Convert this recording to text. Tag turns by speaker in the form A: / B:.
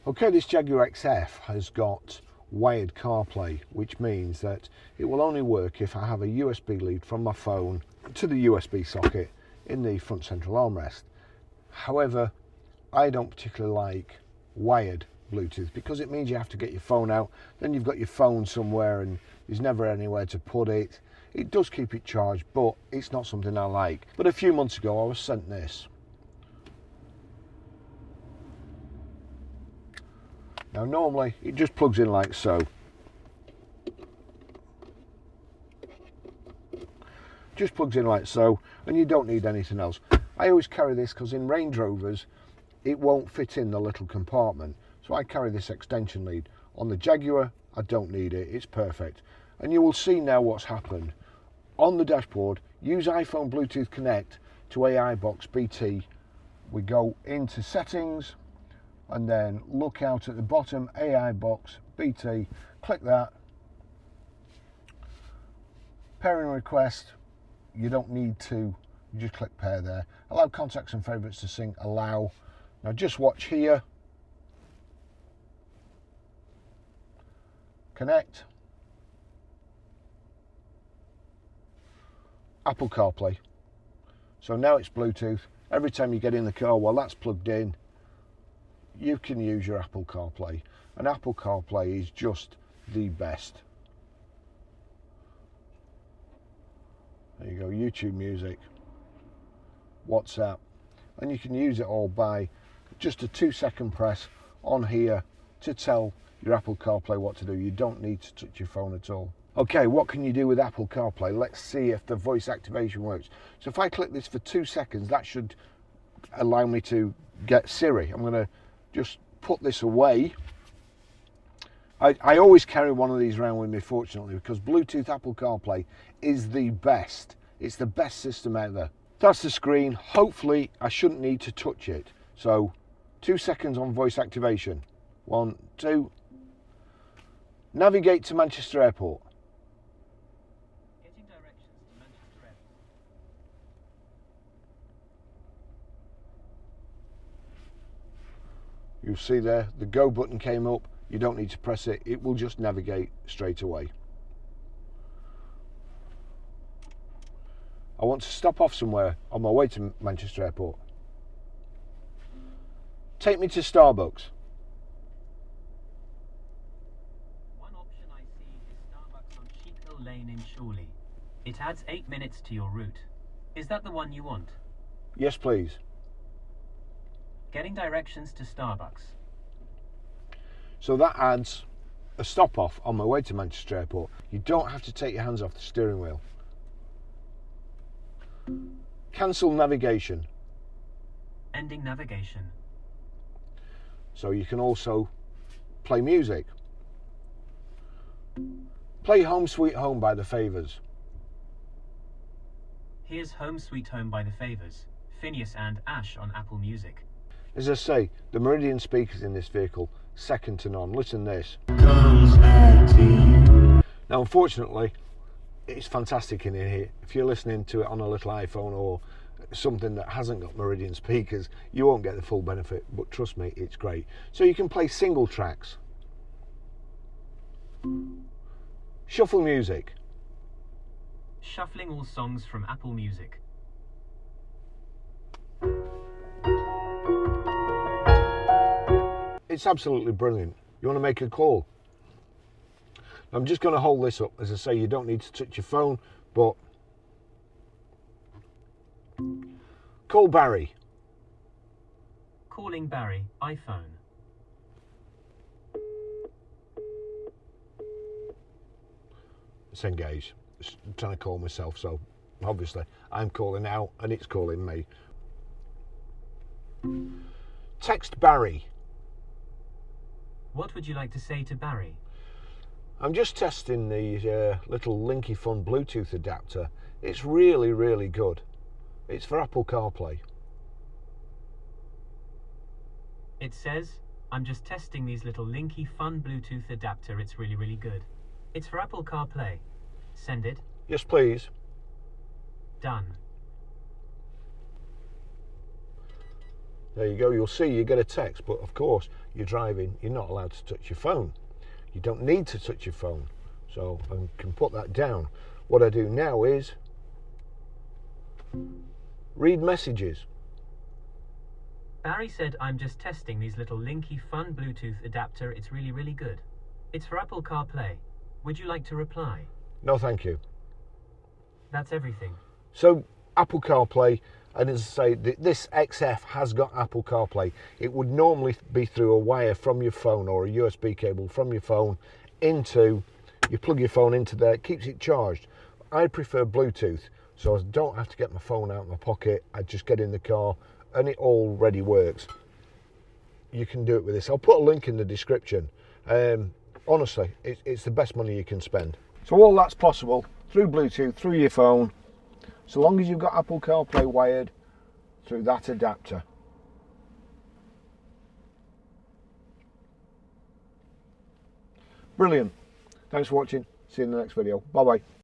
A: Okay, this Jaguar XF has got wired CarPlay, which means that it will only work if I have a USB lead from my phone to the USB socket in the front central armrest. However, I don't particularly like wired Bluetooth because it means you have to get your phone out, then you've got your phone somewhere and there's never anywhere to put it. It does keep it charged, but it's not something I like. But a few months ago I was sent this. Now normally it just plugs in like so. Just plugs in like so, and you don't need anything else. I always carry this because in Range Rovers it won't fit in the little compartment, so I carry this extension lead. On the Jaguar I don't need it, it's perfect. And you will see now what's happened. On the dashboard, use iPhone Bluetooth Connect to AI Box BT. We go into settings and then look out at the bottom, AI Box BT, click that. Pairing request, you don't need to, you just click pair there. Allow contacts and favourites to sync, allow. Now just watch here. Connect. Apple CarPlay. So now it's Bluetooth. Every time you get in the car while that's plugged in, you can use your Apple CarPlay. And Apple CarPlay is just the best. There you go, YouTube Music, WhatsApp, and you can use it all by just a 2-second press on here to tell your Apple CarPlay what to do. You don't need to touch your phone at all. Okay, what can you do with Apple CarPlay? Let's see if the voice activation works. So if I click this for 2 seconds, that should allow me to get Siri. I'm going to just put this away. I always carry one of these around with me, fortunately, because Bluetooth Apple CarPlay is the best. It's the best system out there. That's the screen. Hopefully, I shouldn't need to touch it. So, 2 seconds on voice activation. 1, 2. Navigate to Manchester Airport.
B: Getting directions to Manchester Airport.
A: You'll see there, the go button came up. You don't need to press it. It will just navigate straight away. I want to stop off somewhere on my way to Manchester Airport. Take me to Starbucks.
B: One option I see is Starbucks on Sheep Hill Lane in Chorley. It adds 8 minutes to your route. Is that the one you want?
A: Yes, please.
B: Getting directions to Starbucks.
A: So that adds a stop off on my way to Manchester Airport. You don't have to take your hands off the steering wheel. Cancel navigation.
B: Ending navigation.
A: So you can also play music. Play Home Sweet Home by the Favours.
B: Here's Home Sweet Home by the Favours, Phineas and Ash on Apple Music.
A: As I say, the Meridian speakers in this vehicle, second to none. Listen to this. Now, unfortunately, it's fantastic in here. If you're listening to it on a little iPhone or something that hasn't got Meridian speakers, you won't get the full benefit, but trust me, it's great. So you can play single tracks. Shuffle music.
B: Shuffling all songs from Apple Music.
A: It's absolutely brilliant. You want to make a call? I'm just going to hold this up. As I say, you don't need to touch your phone, but call Barry.
B: Calling Barry, iPhone.
A: It's engaged. I'm trying to call myself, so obviously I'm calling out and it's calling me. Text Barry.
B: What would you like to say to Barry?
A: I'm just testing the little Linkifun Bluetooth adapter. It's really, really good. It's for Apple CarPlay.
B: It says, I'm just testing these little Linkifun Bluetooth adapter. It's really, really good. It's for Apple CarPlay. Send it.
A: Yes, please.
B: Done.
A: There you go, you'll see you get a text, but of course you're driving, you're not allowed to touch your phone. You don't need to touch your phone, so I can put that down. What I do now is read messages.
B: Barry said, I'm just testing these little Linkifun Bluetooth adapter. It's really, really good. It's for Apple CarPlay. Would you like to reply?
A: No, thank you.
B: That's everything.
A: So Apple CarPlay, and as I say, this XF has got Apple CarPlay. It would normally be through a wire from your phone or a USB cable from your phone into, you plug your phone into there, it keeps it charged. I prefer Bluetooth, so I don't have to get my phone out of my pocket. I just get in the car and it already works. You can do it with this. I'll put a link in the description. Honestly, it's the best money you can spend. So all that's possible through Bluetooth, through your phone, so long as you've got Apple CarPlay wired through that adapter. Brilliant. Thanks for watching. See you in the next video. Bye bye.